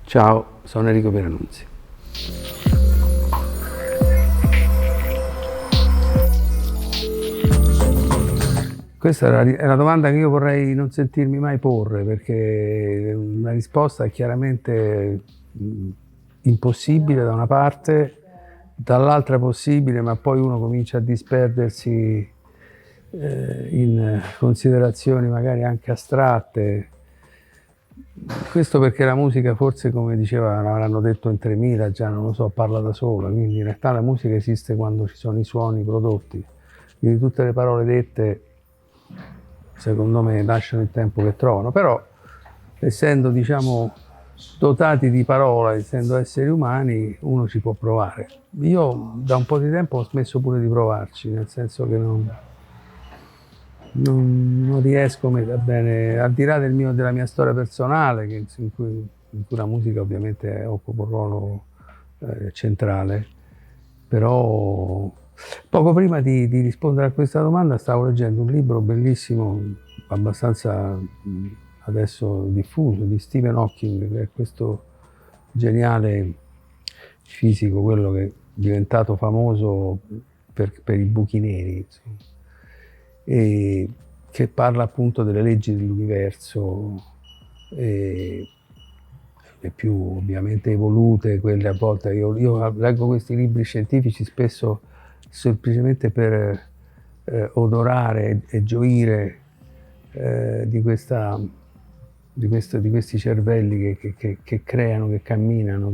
Ciao, sono Enrico Pieranunzi. Questa è una domanda che io vorrei non sentirmi mai porre, perché una risposta è chiaramente impossibile da una parte, dall'altra possibile, ma poi uno comincia a disperdersi in considerazioni magari anche astratte. Questo perché la musica, forse, come diceva, l'hanno detto in 3000, già non lo so, parla da sola, quindi in realtà la musica esiste quando ci sono i suoni prodotti. Quindi tutte le parole dette, secondo me, lasciano il tempo che trovano, però essendo, diciamo, dotati di parola, essendo esseri umani, uno ci può provare. Io da un po' di tempo ho smesso pure di provarci, nel senso che non riesco bene, al di là della mia storia personale, in cui la musica ovviamente occupa un ruolo centrale, però poco prima di rispondere a questa domanda stavo leggendo un libro bellissimo, abbastanza adesso diffuso, di Stephen Hawking, che è questo geniale fisico, quello che è diventato famoso per i buchi neri, insomma, e che parla appunto delle leggi dell'universo, le più ovviamente evolute, quelle a volte io leggo questi libri scientifici spesso semplicemente per odorare e gioire di questi cervelli che creano, che camminano,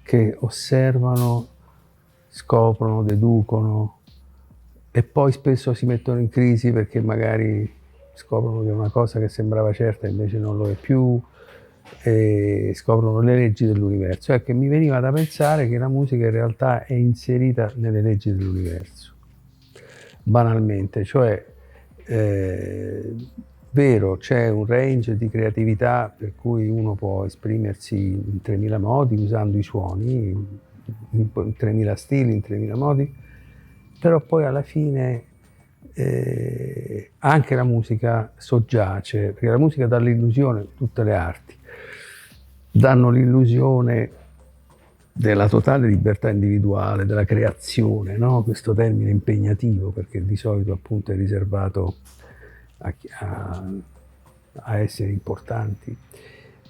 che osservano, scoprono, deducono, e poi spesso si mettono in crisi perché magari scoprono che una cosa che sembrava certa invece non lo è più, e scoprono le leggi dell'universo. Ecco, mi veniva da pensare che la musica in realtà è inserita nelle leggi dell'universo, banalmente, cioè vero, c'è un range di creatività per cui uno può esprimersi in 3000 modi usando i suoni, in 3000 stili, in 3000 modi, però poi alla fine anche la musica soggiace, perché la musica dà l'illusione, tutte le arti danno l'illusione della totale libertà individuale, della creazione, no? Questo termine impegnativo, perché di solito appunto è riservato a esseri importanti,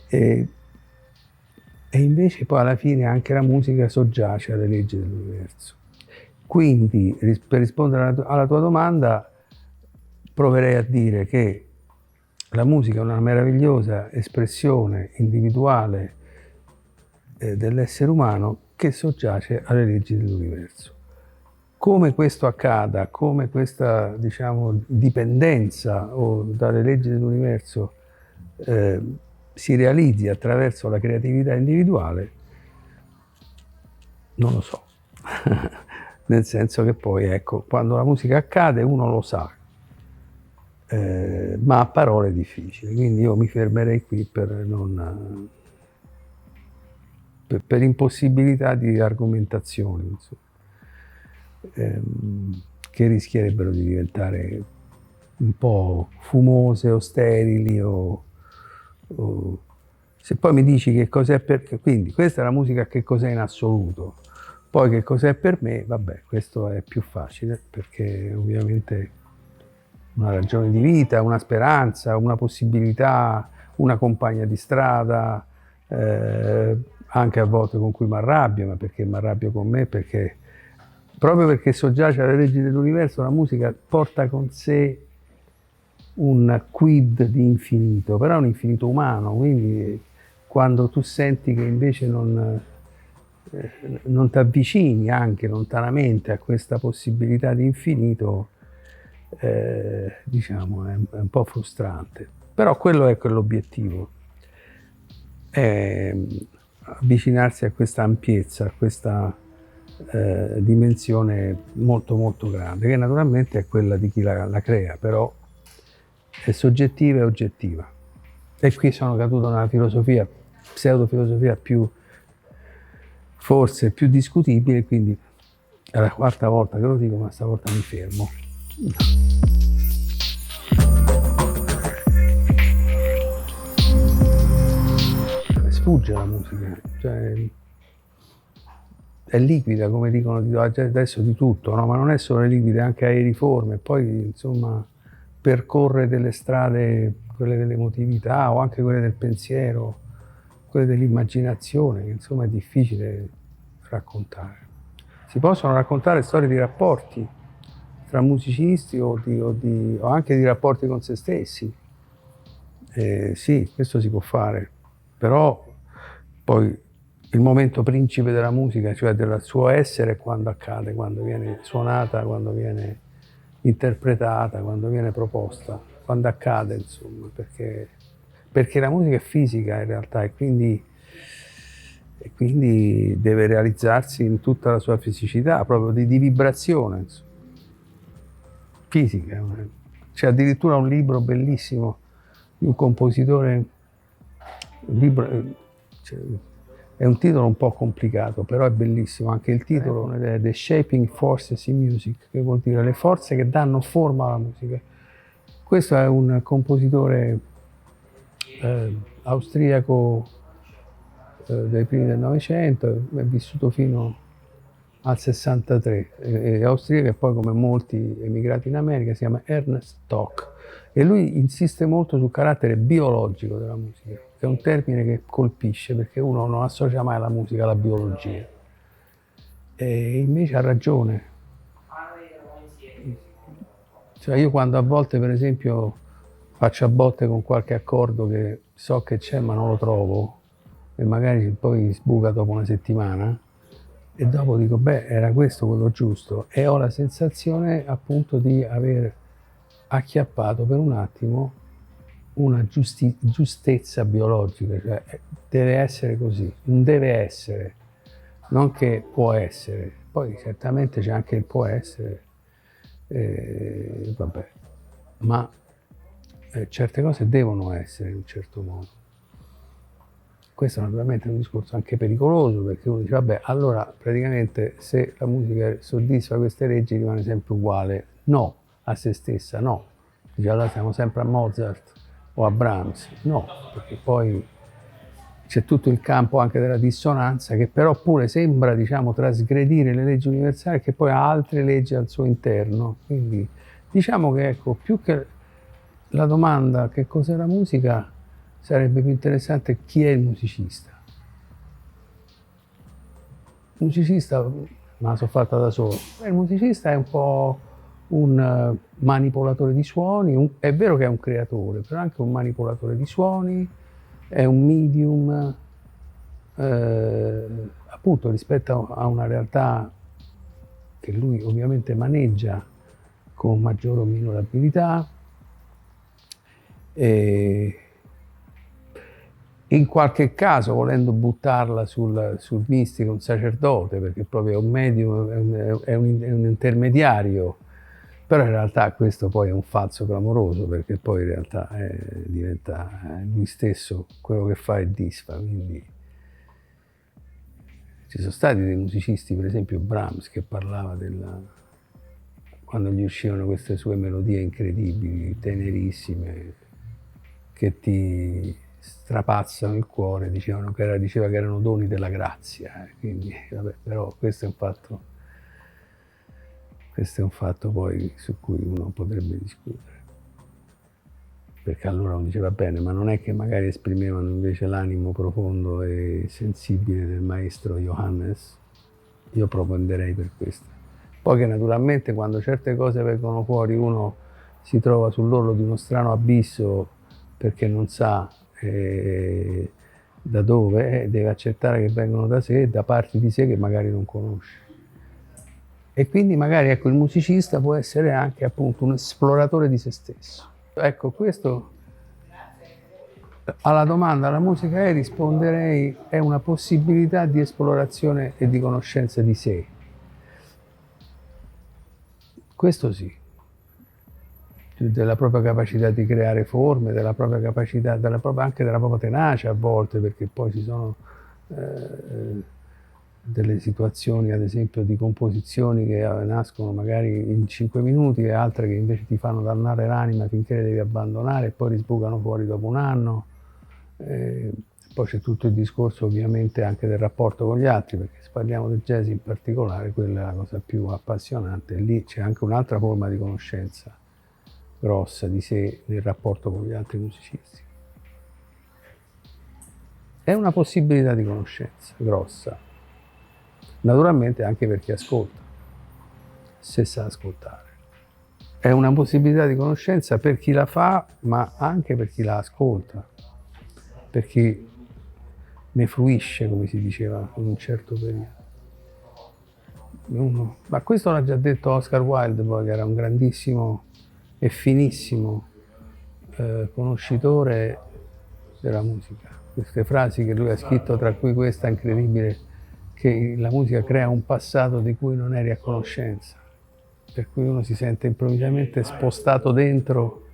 e invece poi alla fine anche la musica soggiace alle leggi dell'universo. Quindi, per rispondere alla tua domanda, proverei a dire che la musica è una meravigliosa espressione individuale dell'essere umano che soggiace alle leggi dell'universo. Come questo accada, come questa, diciamo, dipendenza dalle leggi dell'universo si realizzi attraverso la creatività individuale, non lo so. Nel senso che poi, ecco, quando la musica accade uno lo sa, ma a parole è difficile, quindi io mi fermerei qui per impossibilità di argomentazioni, insomma, che rischierebbero di diventare un po' fumose o sterili, se poi mi dici che cos'è quindi questa è la musica, che cos'è in assoluto, poi che cos'è per me, vabbè, questo è più facile, perché ovviamente una ragione di vita, una speranza, una possibilità, una compagna di strada, anche a volte con cui mi arrabbio, ma perché mi arrabbio con me? Perché proprio perché soggiace alle leggi dell'universo, la musica porta con sé un quid di infinito, però è un infinito umano, quindi quando tu senti che invece non ti avvicini anche lontanamente a questa possibilità di infinito, diciamo, è un po' frustrante. Però quello è quell'obiettivo, è avvicinarsi a questa ampiezza, a questa dimensione molto molto grande, che naturalmente è quella di chi la crea, però è soggettiva e oggettiva. E qui sono caduto nella filosofia, pseudofilosofia forse più discutibile, quindi è la quarta volta che lo dico, ma stavolta mi fermo. Sfugge scorge la musica, cioè, è liquida, come dicono adesso di tutto, no? Ma non è solo liquida, è anche aeriforme, poi insomma percorre delle strade, quelle dell'emotività o anche quelle del pensiero, quelle dell'immaginazione, che insomma è difficile raccontare. Si possono raccontare storie di rapporti tra musicisti o anche di rapporti con se stessi. Sì, questo si può fare, però poi il momento principe della musica, cioè del suo essere, è quando accade, quando viene suonata, quando viene interpretata, quando viene proposta, quando accade, insomma, perché la musica è fisica in realtà e quindi deve realizzarsi in tutta la sua fisicità, proprio di vibrazione, insomma. Fisica. C'è addirittura un libro bellissimo di un compositore, un libro, cioè, è un titolo un po' complicato, però è bellissimo, anche il titolo è The Shaping Forces in Music, che vuol dire le forze che danno forma alla musica. Questo è un compositore austriaco dei primi del Novecento, è vissuto fino al 63, è austriaco e poi come molti emigrati in America si chiama Ernst Tock e lui insiste molto sul carattere biologico della musica, che è un termine che colpisce perché uno non associa mai la musica alla biologia e invece ha ragione. Cioè io quando a volte per esempio faccio a botte con qualche accordo che so che c'è ma non lo trovo e magari poi sbuca dopo una settimana e dopo dico beh era questo quello giusto e ho la sensazione appunto di aver acchiappato per un attimo una giustezza biologica, cioè deve essere così, non deve essere, non che può essere, poi certamente c'è anche il può essere, vabbè, ma certe cose devono essere in un certo modo. Questo naturalmente è un discorso anche pericoloso perché uno dice vabbè allora praticamente se la musica soddisfa queste leggi rimane sempre uguale, no, a se stessa, no, dice allora siamo sempre a Mozart o a Brahms, no, perché poi c'è tutto il campo anche della dissonanza che però pure sembra diciamo trasgredire le leggi universali che poi ha altre leggi al suo interno, quindi diciamo che ecco più che la domanda che cos'è la musica sarebbe più interessante chi è il musicista. Il musicista, me la so fatta da solo, il musicista è un po' un manipolatore di suoni, è vero che è un creatore, però anche un manipolatore di suoni, è un medium, appunto rispetto a una realtà che lui ovviamente maneggia con maggiore o minore abilità. E in qualche caso, volendo buttarla sul mistico, un sacerdote, perché proprio è un medium, è un intermediario, però in realtà questo poi è un falso clamoroso, perché poi in realtà diventa lui stesso quello che fa e disfa. Quindi ci sono stati dei musicisti, per esempio Brahms, che parlava quando gli uscivano queste sue melodie incredibili, tenerissime, che ti strapazzano il cuore, diceva che erano doni della grazia, quindi vabbè, però questo è un fatto poi su cui uno potrebbe discutere, perché allora uno dice va bene, ma non è che magari esprimevano invece l'animo profondo e sensibile del maestro Johannes? Io propenderei per questo. Poi che naturalmente quando certe cose vengono fuori uno si trova sull'orlo di uno strano abisso perché non sa da dove, deve accettare che vengono da sé, da parti di sé che magari non conosce. E quindi magari ecco, il musicista può essere anche appunto un esploratore di se stesso. Ecco, questo alla domanda la musica è, risponderei, è una possibilità di esplorazione e di conoscenza di sé. Questo sì. Della propria capacità di creare forme, della propria capacità, anche della propria tenacia a volte, perché poi ci sono delle situazioni, ad esempio, di composizioni che nascono magari in 5 minuti e altre che invece ti fanno dannare l'anima finché le devi abbandonare e poi risbucano fuori dopo un anno. Poi c'è tutto il discorso ovviamente anche del rapporto con gli altri, perché se parliamo del jazz in particolare, quella è la cosa più appassionante. Lì c'è anche un'altra forma di conoscenza grossa di sé nel rapporto con gli altri musicisti. È una possibilità di conoscenza grossa, naturalmente anche per chi ascolta, se sa ascoltare. È una possibilità di conoscenza per chi la fa, ma anche per chi la ascolta, per chi ne fruisce, come si diceva in un certo periodo. Ma questo l'ha già detto Oscar Wilde, poi, che era un grandissimo e finissimo conoscitore della musica. Queste frasi che lui ha scritto, tra cui questa incredibile, che la musica crea un passato di cui non eri a conoscenza, per cui uno si sente improvvisamente spostato dentro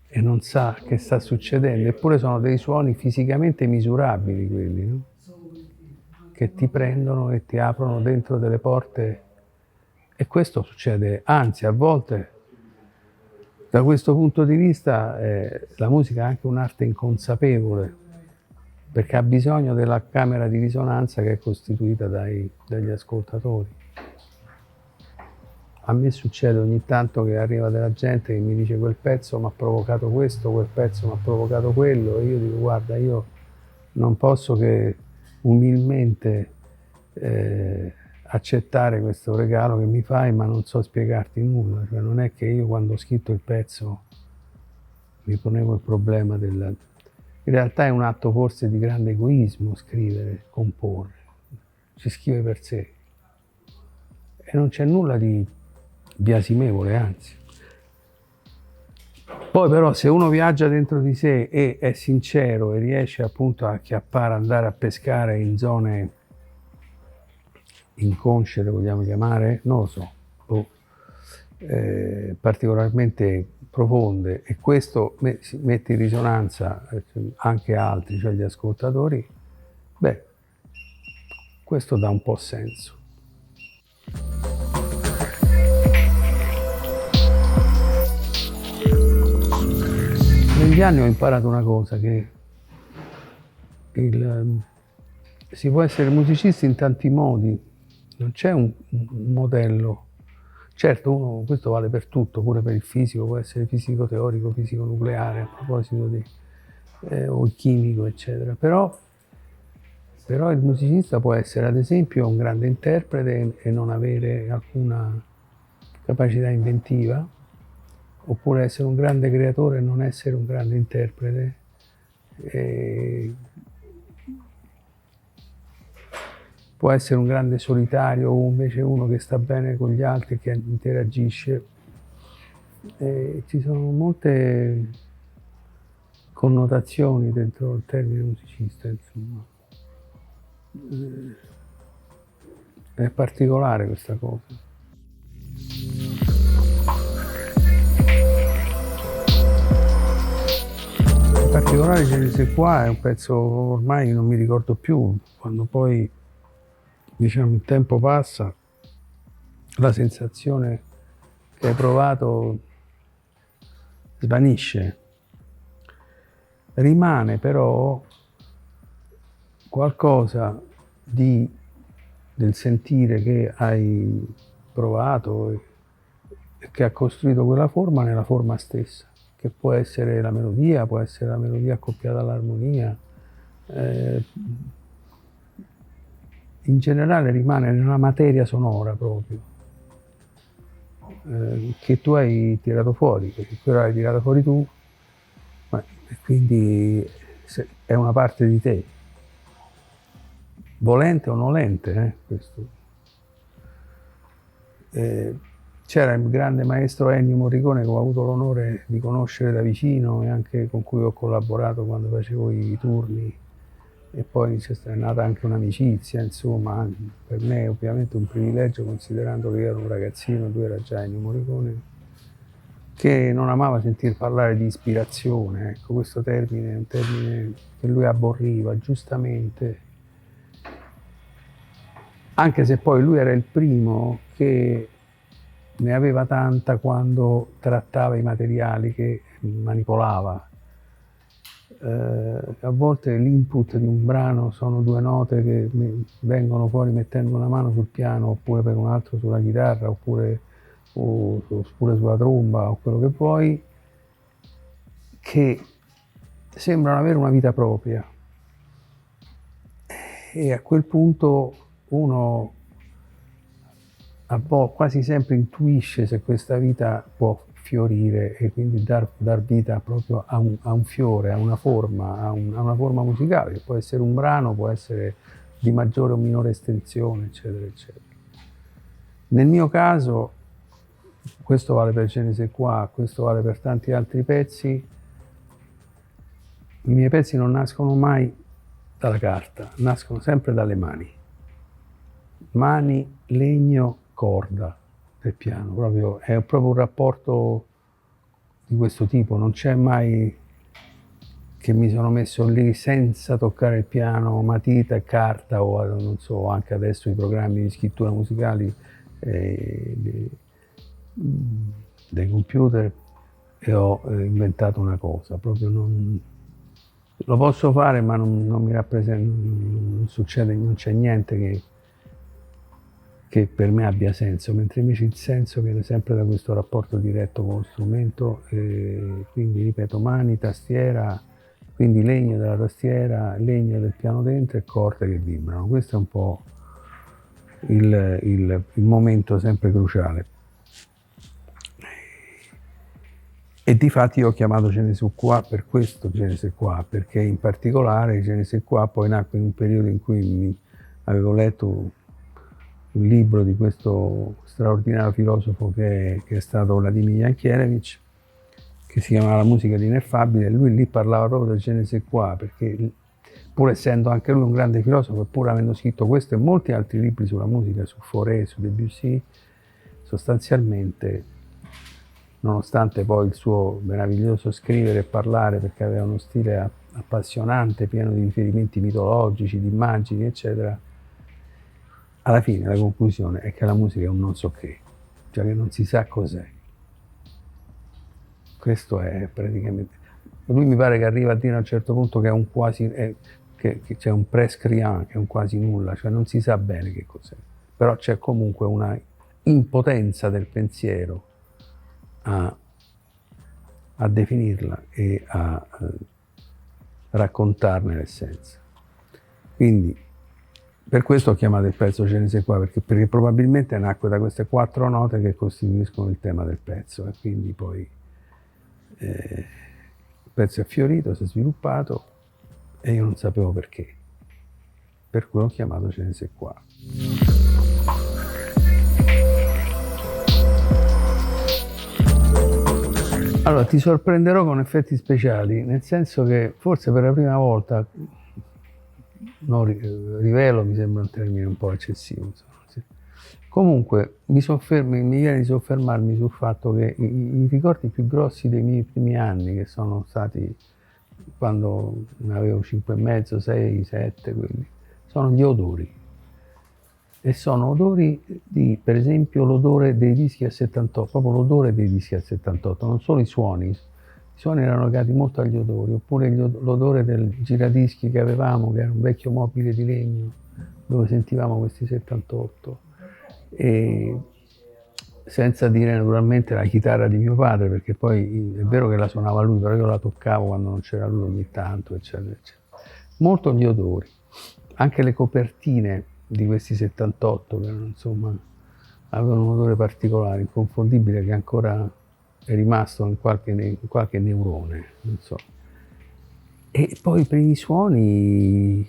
e non sa che sta succedendo, eppure sono dei suoni fisicamente misurabili quelli, no? Che ti prendono e ti aprono dentro delle porte, e questo succede, anzi a volte da questo punto di vista la musica è anche un'arte inconsapevole, perché ha bisogno della camera di risonanza che è costituita dagli ascoltatori. A me succede ogni tanto che arriva della gente che mi dice quel pezzo mi ha provocato questo, quel pezzo mi ha provocato quello, e io dico guarda, io non posso che umilmente accettare questo regalo che mi fai, ma non so spiegarti nulla. Cioè, non è che io quando ho scritto il pezzo mi ponevo il problema del... In realtà è un atto forse di grande egoismo scrivere, comporre, si scrive per sé e non c'è nulla di biasimevole, anzi. Poi però se uno viaggia dentro di sé e è sincero e riesce appunto a acchiappare, andare a pescare in zone inconsce, le vogliamo chiamare, non lo so, particolarmente profonde, e questo mette in risonanza anche altri, cioè gli ascoltatori, beh, questo dà un po' senso. Negli anni ho imparato una cosa, che si può essere musicisti in tanti modi, non c'è un modello. Certo, questo vale per tutto, pure per il fisico, può essere fisico teorico, fisico nucleare, a proposito di, o il chimico, eccetera. Però il musicista può essere, ad esempio, un grande interprete e non avere alcuna capacità inventiva, oppure essere un grande creatore e non essere un grande interprete. Può essere un grande solitario o invece uno che sta bene con gli altri e che interagisce. Ci sono molte connotazioni dentro il termine musicista, insomma. È particolare questa cosa. In particolare Genese qua è un pezzo, ormai non mi ricordo più, quando poi diciamo il tempo passa, la sensazione che hai provato svanisce. Rimane però qualcosa del sentire che hai provato e che ha costruito quella forma nella forma stessa, che può essere la melodia, può essere la melodia accoppiata all'armonia. In generale rimane nella materia sonora proprio, che tu hai tirato fuori, perché quella l'hai tirata fuori tu, e quindi è una parte di te, volente o nolente, questo. C'era il grande maestro Ennio Morricone, che ho avuto l'onore di conoscere da vicino e anche con cui ho collaborato quando facevo i turni, e poi è nata anche un'amicizia, insomma, per me è ovviamente un privilegio, considerando che io ero un ragazzino, lui era già Ennio Morricone, che non amava sentir parlare di ispirazione. Ecco, questo termine è un termine che lui aborriva, giustamente, anche se poi lui era il primo che ne aveva tanta quando trattava i materiali che manipolava. A volte l'input di un brano sono due note che vengono fuori mettendo una mano sul piano, oppure per un altro sulla chitarra, oppure sulla tromba o quello che vuoi, che sembrano avere una vita propria. E a quel punto uno quasi sempre intuisce se questa vita può fiorire e quindi dar vita proprio a un fiore, a una forma musicale, che può essere un brano, può essere di maggiore o minore estensione, eccetera, eccetera. Nel mio caso, questo vale per Genese Qua, questo vale per tanti altri pezzi, i miei pezzi non nascono mai dalla carta, nascono sempre dalle mani. Mani, legno, corda del piano, è proprio un rapporto di questo tipo, non c'è mai che mi sono messo lì senza toccare il piano, matita e carta o non so, anche adesso i programmi di scrittura musicali dei computer e ho inventato una cosa, proprio non lo posso fare ma non mi rappresenta, non succede, non c'è niente che per me abbia senso, mentre invece il senso viene sempre da questo rapporto diretto con lo strumento, quindi ripeto, mani, tastiera, quindi legno della tastiera, legno del piano dentro e corde che vibrano. Questo è un po' il momento sempre cruciale. E difatti ho chiamato Genese Qua per questo Genese Qua, perché in particolare Genese Qua poi nacque in un periodo in cui avevo letto un libro di questo straordinario filosofo che è stato Vladimir Jankélevič, che si chiamava La musica di ineffabile, e lui lì parlava proprio del Genese Qua, perché pur essendo anche lui un grande filosofo e pur avendo scritto questo e molti altri libri sulla musica, su Fauré, su Debussy, sostanzialmente, nonostante poi il suo meraviglioso scrivere e parlare, perché aveva uno stile appassionante, pieno di riferimenti mitologici, di immagini, eccetera, alla fine la conclusione è che la musica è un non so che, cioè che non si sa cos'è. Questo è praticamente... Lui mi pare che arriva a dire a un certo punto che è un quasi... che c'è un presque rien, che è un quasi nulla, cioè non si sa bene che cos'è. Però c'è comunque una impotenza del pensiero a definirla e a raccontarne l'essenza. Quindi per questo ho chiamato il pezzo Genese Qua, perché probabilmente nacque da queste 4 note che costituiscono il tema del pezzo, e quindi poi il pezzo è fiorito, si è sviluppato e io non sapevo perché, per cui l'ho chiamato Genese Qua. Allora, ti sorprenderò con effetti speciali, nel senso che forse per la prima volta, no, rivelo mi sembra un termine un po' eccessivo, insomma. Comunque mi viene di soffermarmi sul fatto che i ricordi più grossi dei miei primi anni, che sono stati quando avevo 5 e mezzo, 6, 7, quindi, sono gli odori. E sono odori di, per esempio, l'odore dei dischi a 78, proprio l'odore dei dischi a 78, non solo i suoni erano legati molto agli odori, oppure l'odore del giradischi che avevamo, che era un vecchio mobile di legno, dove sentivamo questi 78. E senza dire naturalmente la chitarra di mio padre, perché poi è vero che la suonava lui, però io la toccavo quando non c'era lui ogni tanto, eccetera, eccetera. Molto gli odori, anche le copertine di questi 78, che insomma avevano un odore particolare, inconfondibile, che ancora è rimasto in qualche neurone, non so. E poi i primi suoni,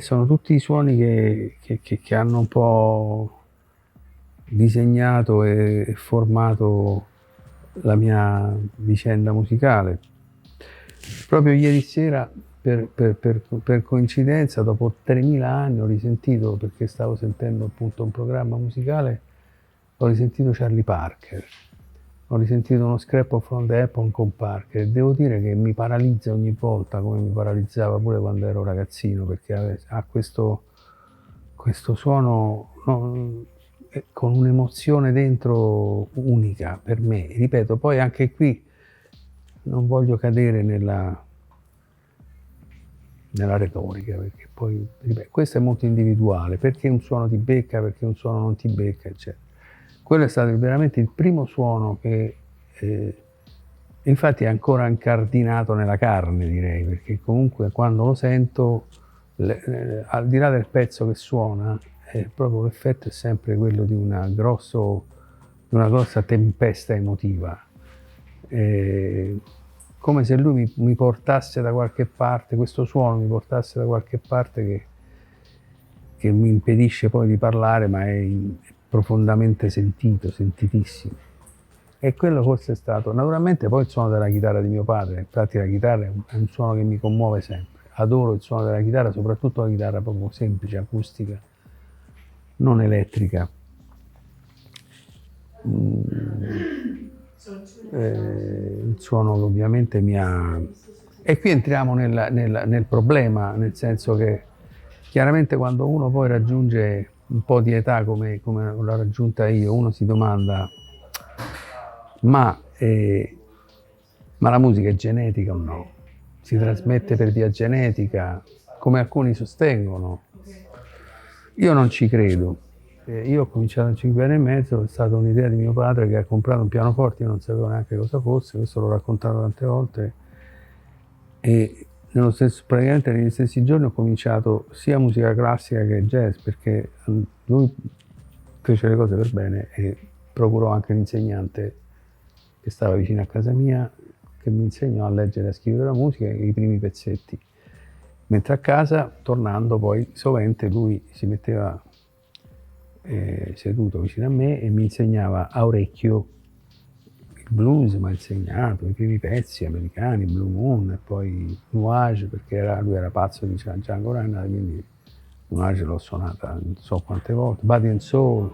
sono tutti i suoni che hanno un po' disegnato e formato la mia vicenda musicale. Proprio ieri sera, per coincidenza, dopo 3000 anni ho risentito, perché stavo sentendo appunto un programma musicale, ho risentito Charlie Parker, ho risentito uno Scrap from the Apple con Parker, e devo dire che mi paralizza ogni volta, come mi paralizzava pure quando ero ragazzino, perché ha questo suono, no, con un'emozione dentro unica per me. Ripeto, poi anche qui non voglio cadere nella retorica, perché poi, ripeto, questo è molto individuale, perché un suono ti becca, perché un suono non ti becca, eccetera. Quello è stato veramente il primo suono che, infatti è ancora incardinato nella carne, direi, perché comunque quando lo sento, al di là del pezzo che suona, proprio l'effetto è sempre quello di una grossa tempesta emotiva. Come se lui mi portasse da qualche parte, questo suono mi portasse da qualche parte che mi impedisce poi di parlare, ma è profondamente sentito, sentitissimo. E quello forse è stato, naturalmente poi il suono della chitarra di mio padre, infatti la chitarra è un suono che mi commuove sempre. Adoro il suono della chitarra, soprattutto la chitarra proprio semplice, acustica, non elettrica. Il suono che ovviamente mi ha... E qui entriamo nel problema, nel senso che chiaramente quando uno poi raggiunge un po' di età come l'ho raggiunta io, uno si domanda ma la musica è genetica o no? Si trasmette per via genetica, come alcuni sostengono? Io non ci credo. Io ho cominciato a 5 anni e mezzo, è stata un'idea di mio padre che ha comprato un pianoforte, io non sapevo neanche cosa fosse, questo l'ho raccontato tante volte, e praticamente negli stessi giorni ho cominciato sia musica classica che jazz, perché lui fece le cose per bene e procurò anche l'insegnante che stava vicino a casa mia, che mi insegnò a leggere e a scrivere la musica e i primi pezzetti. Mentre a casa, tornando poi, sovente lui si metteva seduto vicino a me e mi insegnava a orecchio il blues, mi ha insegnato i primi pezzi americani, Blue Moon e poi Nuage, perché lui era pazzo di Django Reinhardt, quindi Nuage l'ho suonata non so quante volte, Body and Soul.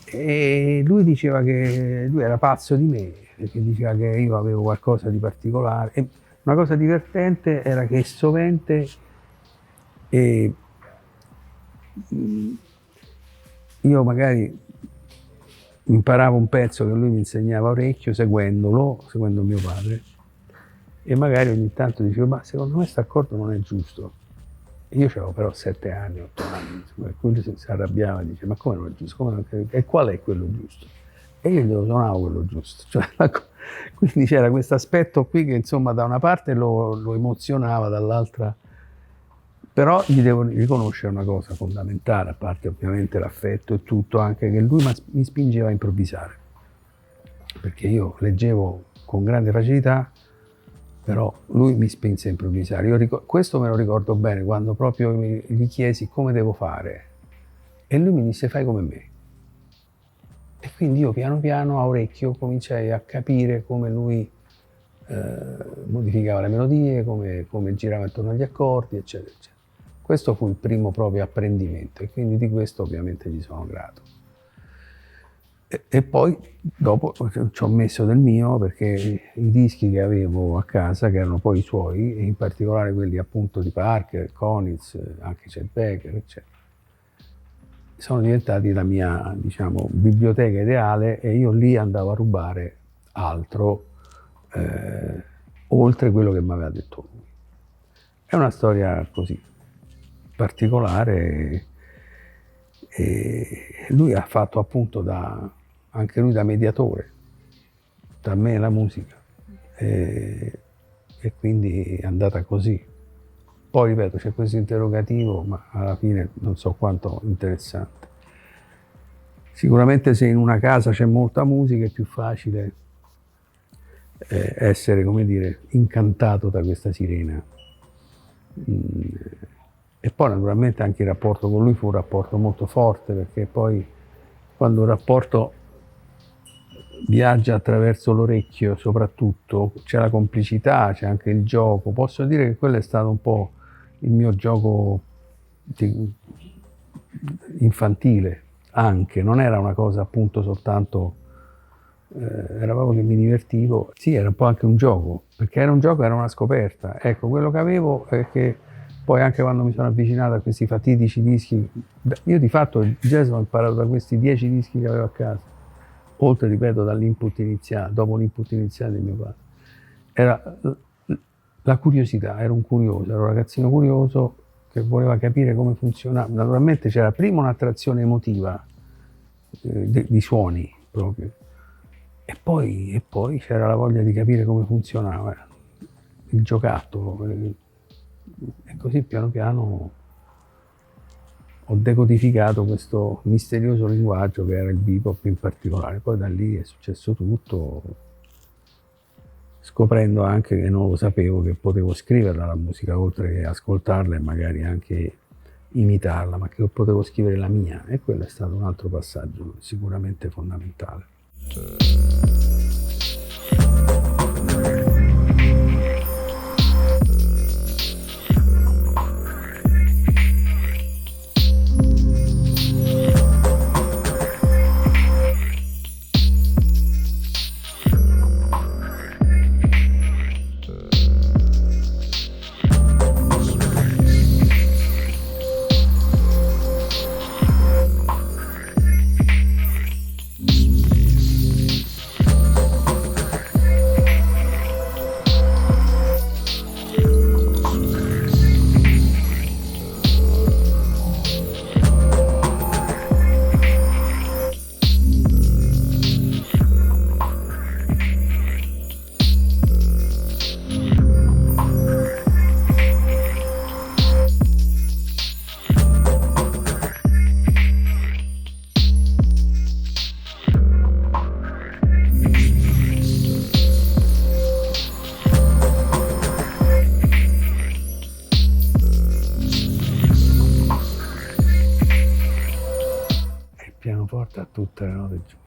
E lui diceva che lui era pazzo di me, perché diceva che io avevo qualcosa di particolare. E una cosa divertente era che sovente io magari imparavo un pezzo che lui mi insegnava a orecchio seguendo mio padre, e magari ogni tanto dicevo ma secondo me questo accordo non è giusto. Io avevo però 7 anni, 8 anni, e quello si arrabbiava e dice ma come non è giusto? E qual è quello giusto? E io glielo suonavo quello giusto. Cioè, quindi c'era questo aspetto qui che insomma da una parte lo emozionava, dall'altra... Però gli devo riconoscere una cosa fondamentale, a parte ovviamente l'affetto e tutto, anche che lui mi spingeva a improvvisare. Perché io leggevo con grande facilità, però lui mi spinse a improvvisare. Questo me lo ricordo bene, quando proprio gli chiesi come devo fare. E lui mi disse fai come me. E quindi io piano piano a orecchio cominciai a capire come lui modificava le melodie, come girava intorno agli accordi, eccetera, eccetera. Questo fu il primo proprio apprendimento e quindi di questo ovviamente gli sono grato. E poi dopo ci ho messo del mio, perché i dischi che avevo a casa, che erano poi i suoi, e in particolare quelli appunto di Parker, Konitz, anche Chet Baker, eccetera, sono diventati la mia, diciamo, biblioteca ideale, e io lì andavo a rubare altro oltre quello che mi aveva detto lui. È una storia così particolare, e lui ha fatto appunto anche lui da mediatore tra me e la musica, e quindi è andata così. Poi ripeto, c'è questo interrogativo, ma alla fine non so quanto interessante. Sicuramente se in una casa c'è molta musica è più facile essere, come dire, incantato da questa sirena. E poi naturalmente anche il rapporto con lui fu un rapporto molto forte, perché poi quando un rapporto viaggia attraverso l'orecchio soprattutto, c'è la complicità, c'è anche il gioco. Posso dire che quello è stato un po' il mio gioco infantile anche, non era una cosa appunto soltanto, era proprio che mi divertivo. Sì, era un po' anche un gioco, perché era un gioco, era una scoperta. Ecco, quello che avevo è che poi anche quando mi sono avvicinato a questi fatidici dischi, io di fatto il jazz l'ho imparato da questi 10 dischi che avevo a casa. oltre, ripeto, dall'input iniziale, dopo l'input iniziale di mio padre, era la curiosità, ero un curioso, ero un ragazzino curioso che voleva capire come funzionava. Naturalmente c'era prima un'attrazione emotiva di suoni proprio, e poi c'era la voglia di capire come funzionava il giocattolo, e così piano piano ho decodificato questo misterioso linguaggio che era il bebop in particolare. Poi da lì è successo tutto, scoprendo anche che non lo sapevo, che potevo scriverla la musica, oltre che ascoltarla e magari anche imitarla, ma che potevo scrivere la mia, e quello è stato un altro passaggio sicuramente fondamentale. Pianoforte a tutte le note giuste.